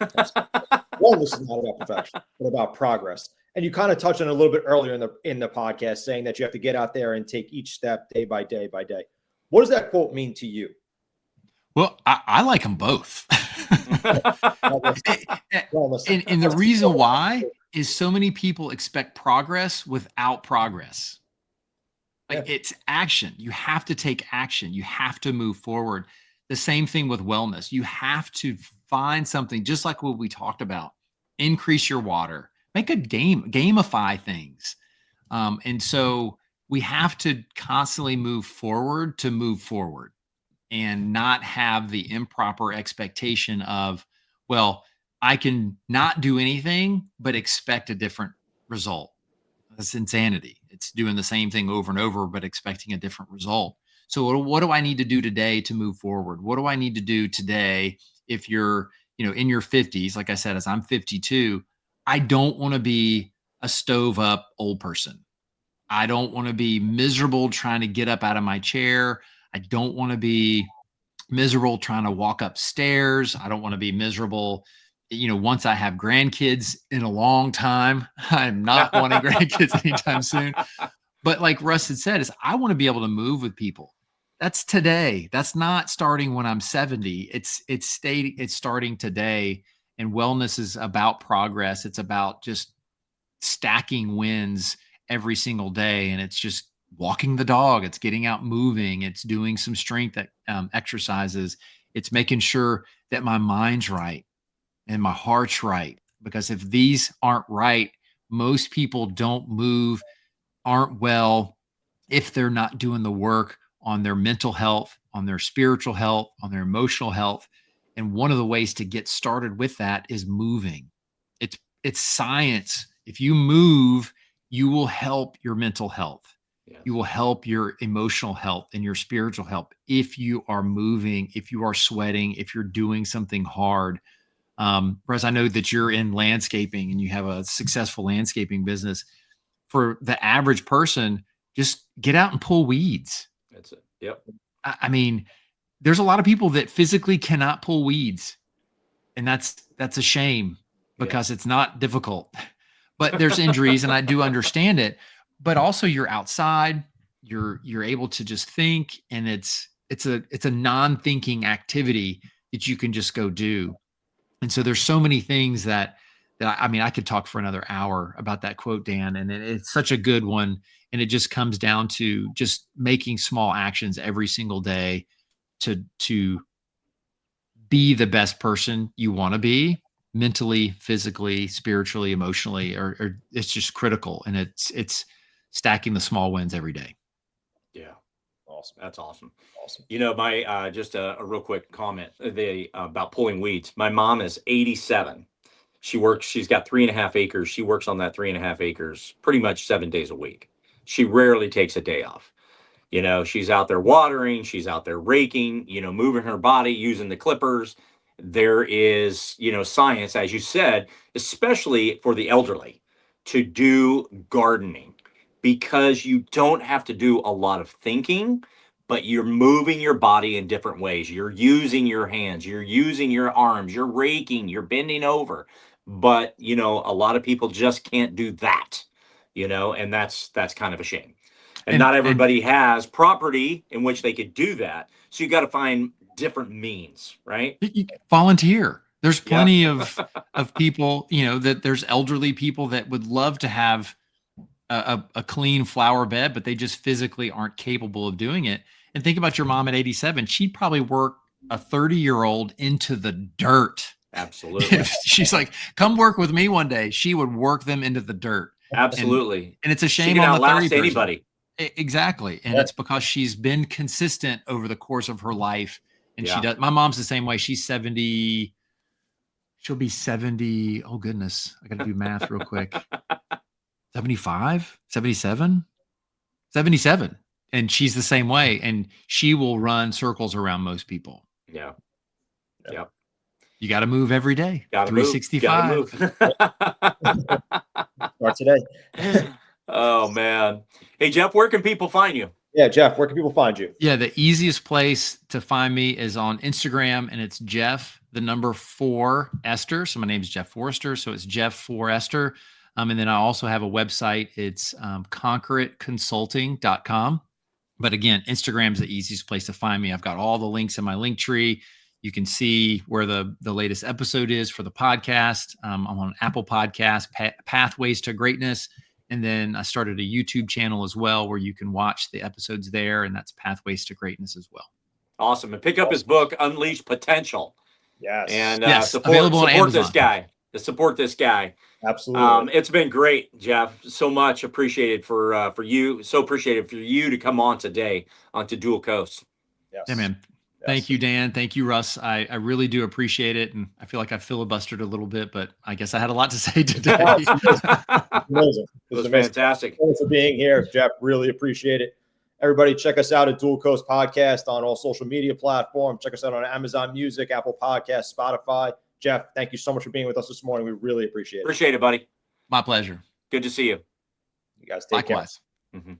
Wellness is not about perfection, but about progress. And you kind of touched on it a little bit earlier in the podcast, saying that you have to get out there and take each step day by day by day. What does that quote mean to you? Well, I like them both. And the reason why is so many people expect progress without progress. Like, it's action. You have to take action. You have to move forward. The same thing with wellness. You have to find something, just like what we talked about. Increase your water. Make a gamify things. And so we have to constantly move forward and not have the improper expectation of, well, I can not do anything, but expect a different result. That's insanity. It's doing the same thing over and over, but expecting a different result. So what do I need to do today to move forward? What do I need to do today? If you're, in your 50s, like I said, as I'm 52, I don't want to be a stove up old person. I don't want to be miserable trying to get up out of my chair. I don't want to be miserable trying to walk upstairs. I don't want to be miserable, once I have grandkids in a long time. I'm not wanting grandkids anytime soon. But like Russ had said, is I want to be able to move with people. That's today. That's not starting when I'm 70. It's starting today. And wellness is about progress. It's about just stacking wins every single day. And it's just walking the dog. It's getting out moving. It's doing some strength exercises. It's making sure that my mind's right and my heart's right. Because if these aren't right, most people don't move, aren't well, if they're not doing the work on their mental health, on their spiritual health, on their emotional health. And one of the ways to get started with that is moving. It's science. If you move, you will help your mental health. Yes. You will help your emotional health and your spiritual health if you are moving, if you are sweating, if you're doing something hard. Whereas I know that you're in landscaping and you have a successful landscaping business. For the average person, just get out and pull weeds. That's it. Yep. I mean, there's a lot of people that physically cannot pull weeds, and that's a shame because it's not difficult. But there's injuries, and I do understand it. But also, you're outside, you're able to just think, and it's a non-thinking activity that you can just go do. And so there's so many things that I mean, I could talk for another hour about that quote, Dan, and it's such a good one. And it just comes down to just making small actions every single day to be the best person you want to be, mentally, physically, spiritually, emotionally, or it's just critical. And it's stacking the small wins every day. Yeah. Awesome. That's awesome. My just a real quick comment about pulling weeds. My mom is 87. She's got 3.5 acres. She works on that 3.5 acres pretty much 7 days a week. She rarely takes a day off. She's out there watering, she's out there raking, moving her body, using the clippers. There is, science, as you said, especially for the elderly, to do gardening, because you don't have to do a lot of thinking, but you're moving your body in different ways. You're using your hands, you're using your arms, you're raking, you're bending over. But, a lot of people just can't do that, and that's kind of a shame. And not everybody has property in which they could do that. So you got to find different means, right? Volunteer. There's plenty of people, that there's elderly people that would love to have a clean flower bed, but they just physically aren't capable of doing it. And think about your mom at 87. She'd probably work a 30-year-old into the dirt. Absolutely. If she's like, come work with me one day, she would work them into the dirt. Absolutely. And it's a She shame can on the 30 outlast person. anybody. Exactly. And Yeah. it's because she's been consistent over the course of her life. And Yeah. she does. My mom's the same way. She's 70. She'll be 70. Oh, goodness. I got to do math real quick. 75, 77, 77. And she's the same way. And she will run circles around most people. Yeah. Yep. You got to move every day. Gotta move. 365. Gotta move. Start today. Oh, man. Hey, Jeff, where can people find you? Yeah, Jeff, where can people find you? Yeah, the easiest place to find me is on Instagram, and it's Jeff, the number 4 Esther. So my name is Jeff Forrester. So it's Jeff Forrester. And then I also have a website. It's conqueritconsulting.com. But again, Instagram is the easiest place to find me. I've got all the links in my link tree. You can see where the latest episode is for the podcast. I'm on Apple Podcasts, Pathways to Greatness. And then I started a YouTube channel as well where you can watch the episodes there, and that's Pathways to Greatness as well. Awesome. And pick up his book, Unleash Potential. Yes. And support this guy. Support this guy. Absolutely. It's been great, Jeff. So much appreciated for you. So appreciated for you to come on today onto Dual Coast. Yes. Yeah, man. Thank you, Dan. Thank you, Russ. I really do appreciate it. And I feel like I filibustered a little bit, but I guess I had a lot to say today. Amazing. It was fantastic. Thanks for being here, Jeff. Really appreciate it. Everybody, check us out at Dual Coast Podcast on all social media platforms. Check us out on Amazon Music, Apple Podcasts, Spotify. Jeff, thank you so much for being with us this morning. We really appreciate it. Appreciate it, buddy. My pleasure. Good to see you. You guys take care. Likewise. Mm-hmm.